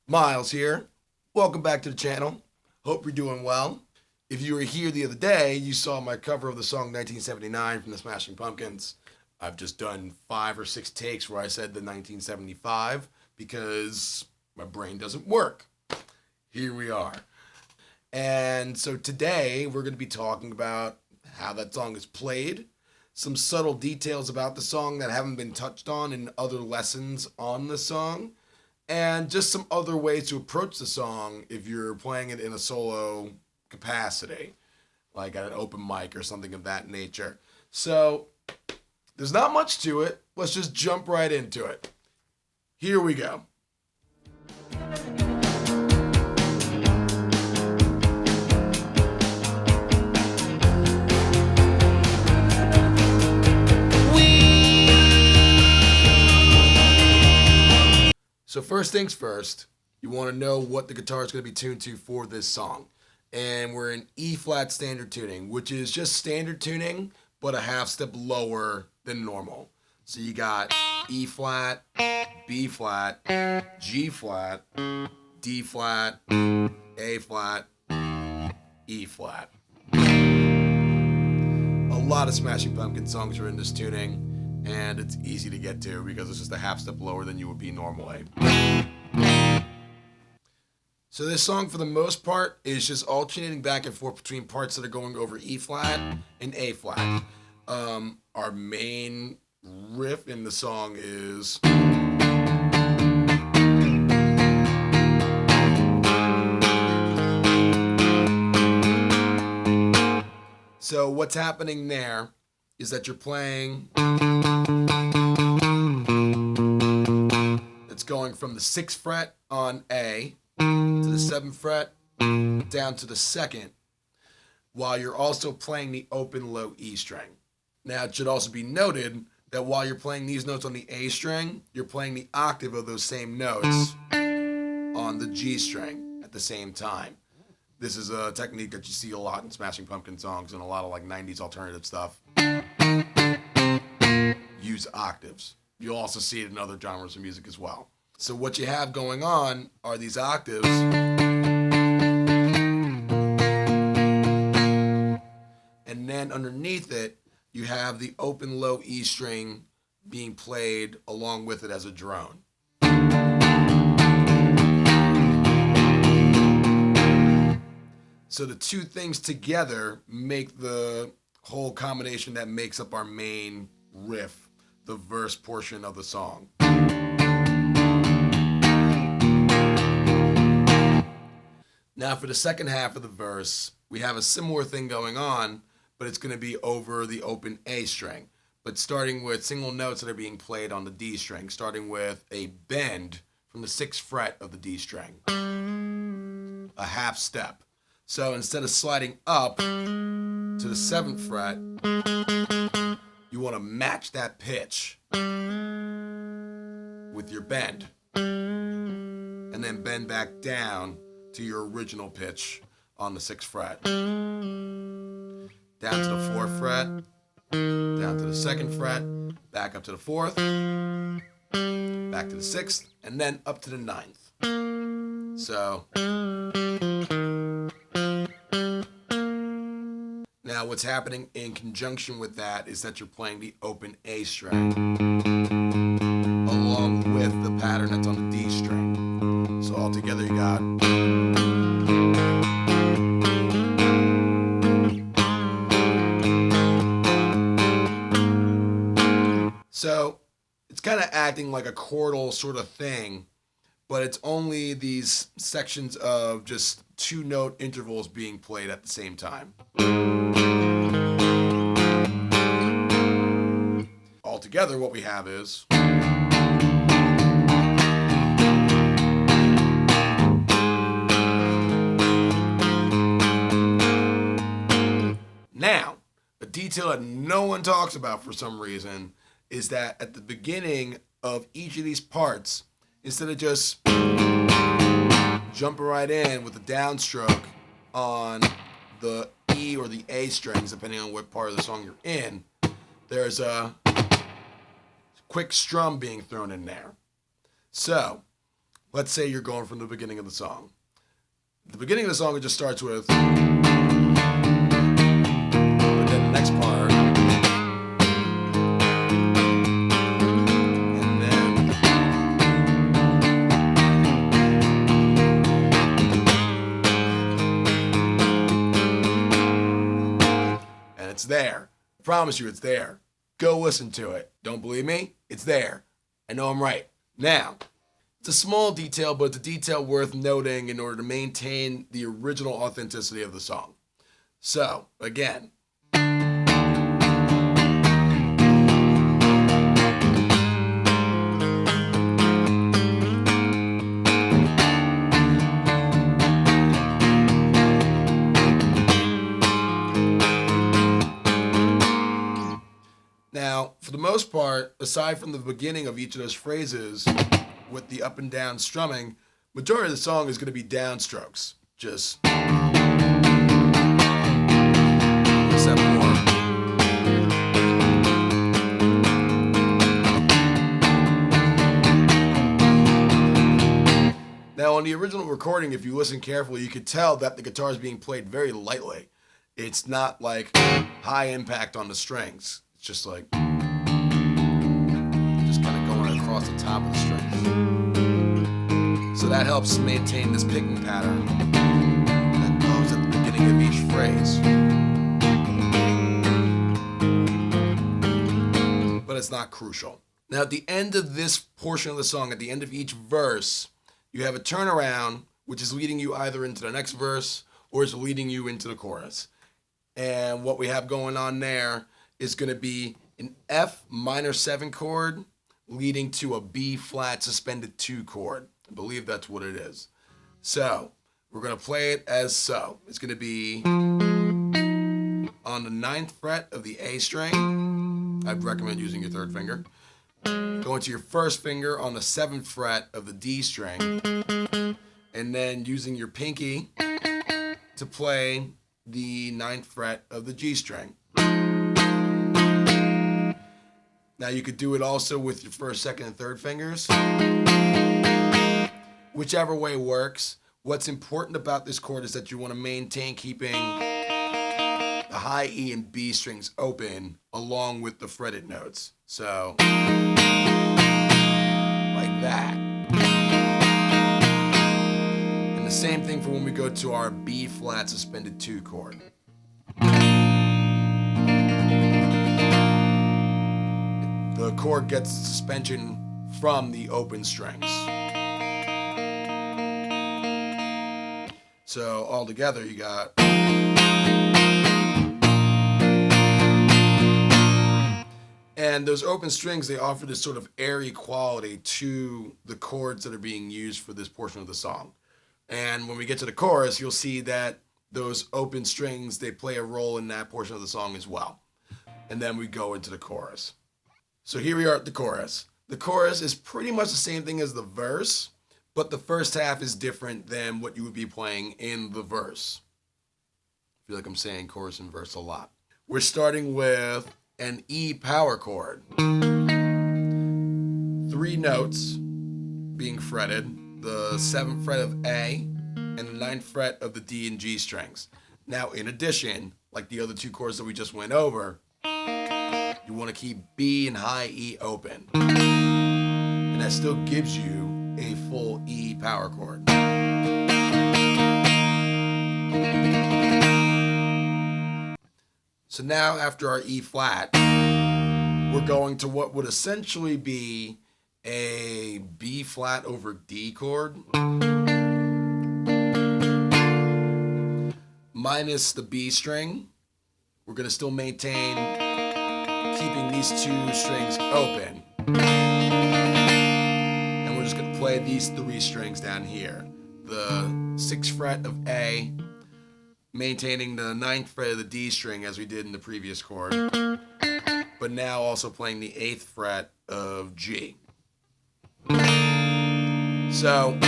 Miles here. Welcome back to the channel. Hope you're doing well. If you were here the other day, you saw my cover of the song 1979 from the Smashing Pumpkins. I've just done 5 or 6 takes where I said the 1975 because my brain doesn't work. Here we are. And so today we're going to be talking about how that song is played, some subtle details about the song that haven't been touched on in other lessons on the song, and just some other ways to approach the song if you're playing it in a solo capacity, like at an open mic or something of that nature. So there's not much to it. Let's just jump right into it. Here we go. So first things first, you want to know what the guitar is going to be tuned to for this song. And we're in E flat standard tuning, which is just standard tuning, but a half step lower than normal. So you got E flat, B flat, G flat, D flat, A flat, E flat. A lot of Smashing Pumpkins songs are in this tuning, and it's easy to get to because it's just a half step lower than you would be normally. So this song, for the most part, is just alternating back and forth between parts that are going over E flat and A flat. Our main riff in the song is so what's happening there is that you're playing, it's going from the 6th fret on A to the 7th fret down to the 2nd, while you're also playing the open low E string. Now it should also be noted that while you're playing these notes on the A string, you're playing the octave of those same notes on the G string at the same time. This is a technique that you see a lot in Smashing Pumpkin songs and a lot of like 90s alternative stuff. Use octaves. You'll also see it in other genres of music as well. So what you have going on are these octaves, and then underneath it, you have the open low E string being played along with it as a drone. So the two things together make the whole combination that makes up our main riff, the verse portion of the song. Now for the second half of the verse, we have a similar thing going on, but it's going to be over the open A string, but starting with single notes that are being played on the D string, starting with a bend from the 6th fret of the D string, a half step. So instead of sliding up to the 7th fret, you want to match that pitch with your bend, and then bend back down to your original pitch on the 6th fret. Down to the 4th fret, down to the 2nd fret, back up to the 4th, back to the 6th, and then up to the 9th. So now what's happening in conjunction with that is that you're playing the open A string along with the pattern that's on the D string. So all together you got so it's kind of acting like a chordal sort of thing, but it's only these sections of just 2-note intervals being played at the same time. Altogether, what we have is now, a detail that no one talks about for some reason is that at the beginning of each of these parts, instead of just jumping right in with a downstroke on the E or the A strings, depending on what part of the song you're in, there's a quick strum being thrown in there. So Let's say you're going from the beginning of the song. The beginning of the song, it just starts with, but then the next part, and then, and it's there. I promise you it's there. Go listen to it. Don't believe me? It's there. I know I'm right. Now, it's a small detail, but it's a detail worth noting in order to maintain the original authenticity of the song. So, again. Now, for the most part, aside from the beginning of each of those phrases, with the up and down strumming, majority of the song is going to be downstrokes. Just except more. Now, on the original recording, if you listen carefully, you could tell that the guitar is being played very lightly. It's not like high impact on the strings. It's just like kind of going across the top of the strings. So that helps maintain this picking pattern that goes at the beginning of each phrase. But it's not crucial. Now at the end of this portion of the song, at the end of each verse, you have a turnaround, which is leading you either into the next verse or is leading you into the chorus. And what we have going on there is going to be an F minor 7 chord leading to a B flat suspended 2 chord. I believe that's what it is. So we're going to play it as so. It's going to be on the 9th fret of the A string. I'd recommend using your 3rd finger. Go into your 1st finger on the 7th fret of the D string. And then using your pinky to play the 9th fret of the G string. Now you could do it also with your 1st, 2nd, and 3rd fingers. Whichever way works. What's important about this chord is that you want to maintain keeping the high E and B strings open along with the fretted notes. So, like that. And the same thing for when we go to our B flat suspended 2 chord. The chord gets suspension from the open strings. So all together you got. And those open strings, they offer this sort of airy quality to the chords that are being used for this portion of the song. And when we get to the chorus, you'll see that those open strings, they play a role in that portion of the song as well. And then we go into the chorus. So here we are at the chorus. The chorus is pretty much the same thing as the verse, but the first half is different than what you would be playing in the verse. I feel like I'm saying chorus and verse a lot. We're starting with an E power chord. 3 notes being fretted, the 7th fret of A and the 9th fret of the D and G strings. Now, in addition, like the other 2 chords that we just went over, you want to keep B and high E open. And that still gives you a full E power chord. So now after our E flat, we're going to what would essentially be a B flat over D chord. Minus the B string. We're going to still maintain keeping these 2 strings open. And we're just going to play these 3 strings down here. The 6th fret of A, maintaining the 9th fret of the D string as we did in the previous chord, but now also playing the 8th fret of G. So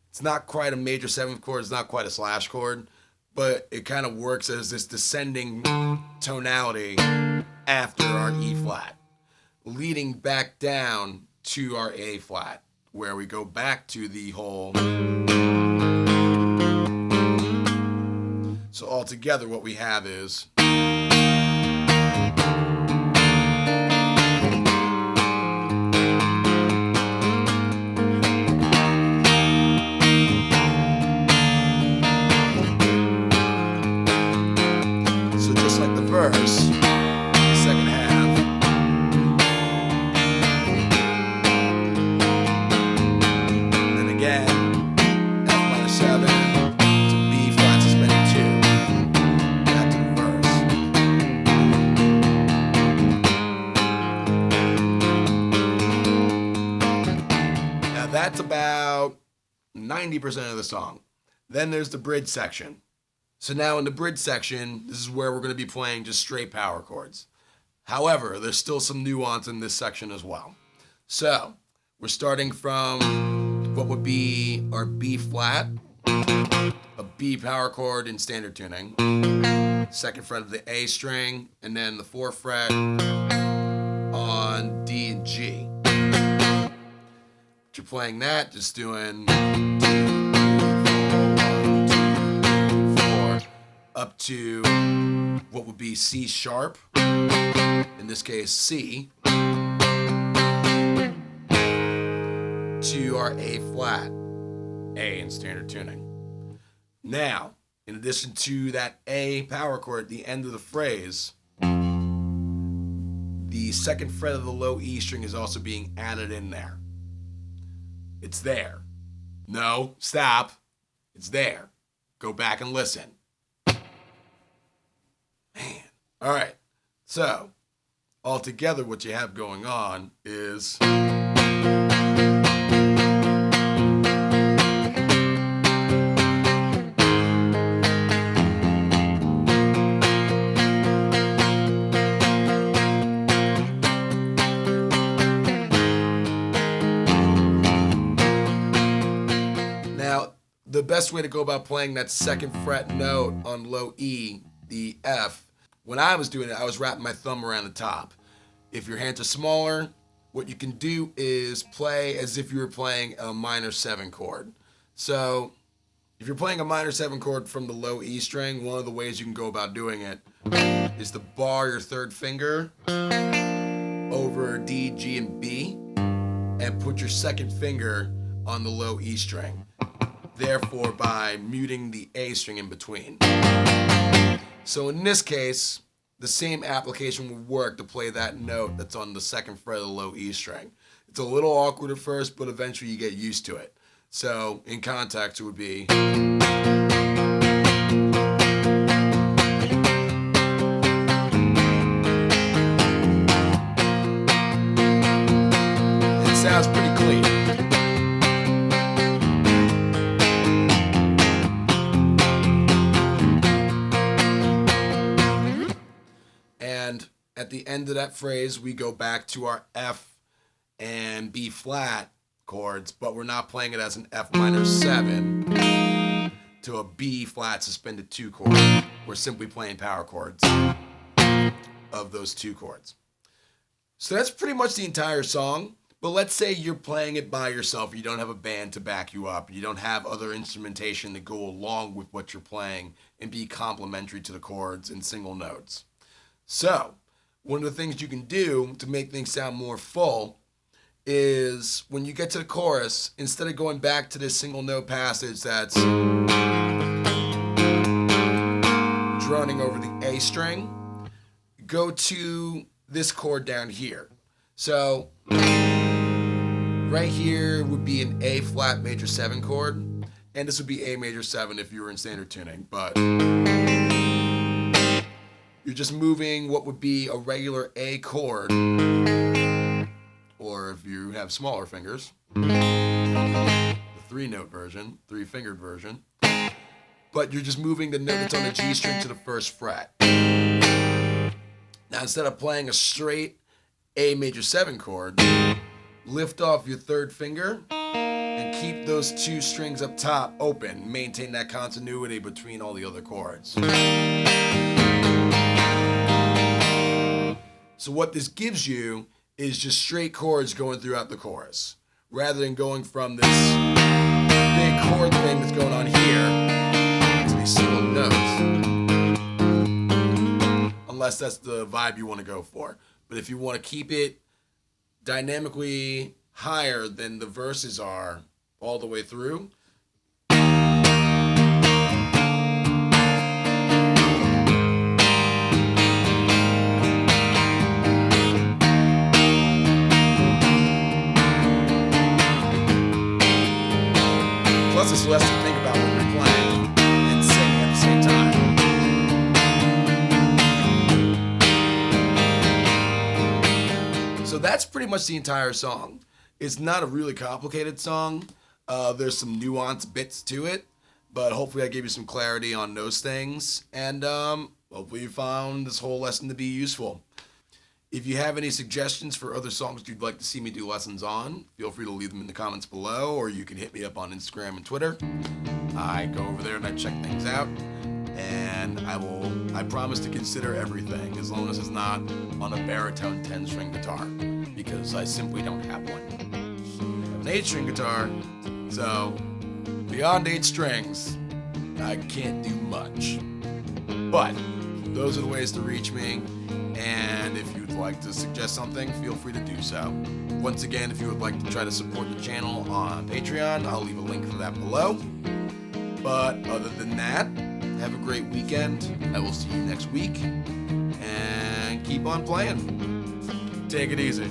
it's not quite a major 7th chord, it's not quite a slash chord, but it kind of works as this descending tonality after our E flat, leading back down to our A flat where we go back to the whole. So altogether what we have is so just like the verse, the second half, and again F minor 7 to B flat suspended 2, back to the verse. Now that's about 90% of the song. Then there's the bridge section. So now in the bridge section, this is where we're going to be playing just straight power chords. However, there's still some nuance in this section as well. So we're starting from what would be our B flat, a B power chord in standard tuning, second fret of the A string, and then the 4th fret on D and G. If you're playing that, just doing 2, 4, up to what would be C sharp, in this case C, to our A flat, A in standard tuning. Now, in addition to that A power chord at the end of the phrase, the second fret of the low E string is also being added in there. It's there. No, stop. It's there. Go back and listen. Man. All right. So, altogether, what you have going on is. The best way to go about playing that second fret note on low E, the F, when I was doing it, I was wrapping my thumb around the top. If your hands are smaller, what you can do is play as if you were playing a minor 7 chord. So if you're playing a minor 7 chord from the low E string, one of the ways you can go about doing it is to bar your third finger over D, G, and B, and put your second finger on the low E string. Therefore, by muting the A string in between. So in this case, the same application would work to play that note that's on the second fret of the low E string. It's a little awkward at first, but eventually you get used to it. So in context, it would be. It sounds pretty clean. And at the end of that phrase, we go back to our F and B flat chords, but we're not playing it as an F minor 7 to a B flat suspended 2 chord. We're simply playing power chords of those 2 chords. So that's pretty much the entire song. But let's say you're playing it by yourself. You don't have a band to back you up. You don't have other instrumentation to go along with what you're playing and be complementary to the chords and single notes. So, one of the things you can do to make things sound more full is when you get to the chorus, instead of going back to this single note passage that's droning over the A string, go to this chord down here. So, right here would be an A flat major 7 chord, and this would be A major 7 if you were in standard tuning, but you're just moving what would be a regular A chord, or if you have smaller fingers, the 3-note version, 3-fingered version, but you're just moving the note that's on the G string to the 1st fret. Now instead of playing a straight A major 7 chord, lift off your 3rd finger and keep those 2 strings up top open. Maintain that continuity between all the other chords. So what this gives you is just straight chords going throughout the chorus, rather than going from this big chord thing that's going on here to these single notes. Unless that's the vibe you want to go for. But if you want to keep it dynamically higher than the verses are all the way through, plus it's less to think about when you're playing and singing at the same time. So that's pretty much the entire song. It's not a really complicated song. There's some nuanced bits to it, but hopefully I gave you some clarity on those things, and hopefully you found this whole lesson to be useful. If you have any suggestions for other songs you'd like to see me do lessons on, feel free to leave them in the comments below, or you can hit me up on Instagram and Twitter. I go over there and I check things out, and I promise to consider everything, as long as it's not on a baritone 10-string guitar, because I simply don't have one. I have an 8-string guitar, so beyond 8 strings, I can't do much. But those are the ways to reach me, and if you'd like to suggest something, feel free to do so. Once again, if you would like to try to support the channel on Patreon, I'll leave a link for that below. But other than that, have a great weekend. I will see you next week, and keep on playing. Take it easy.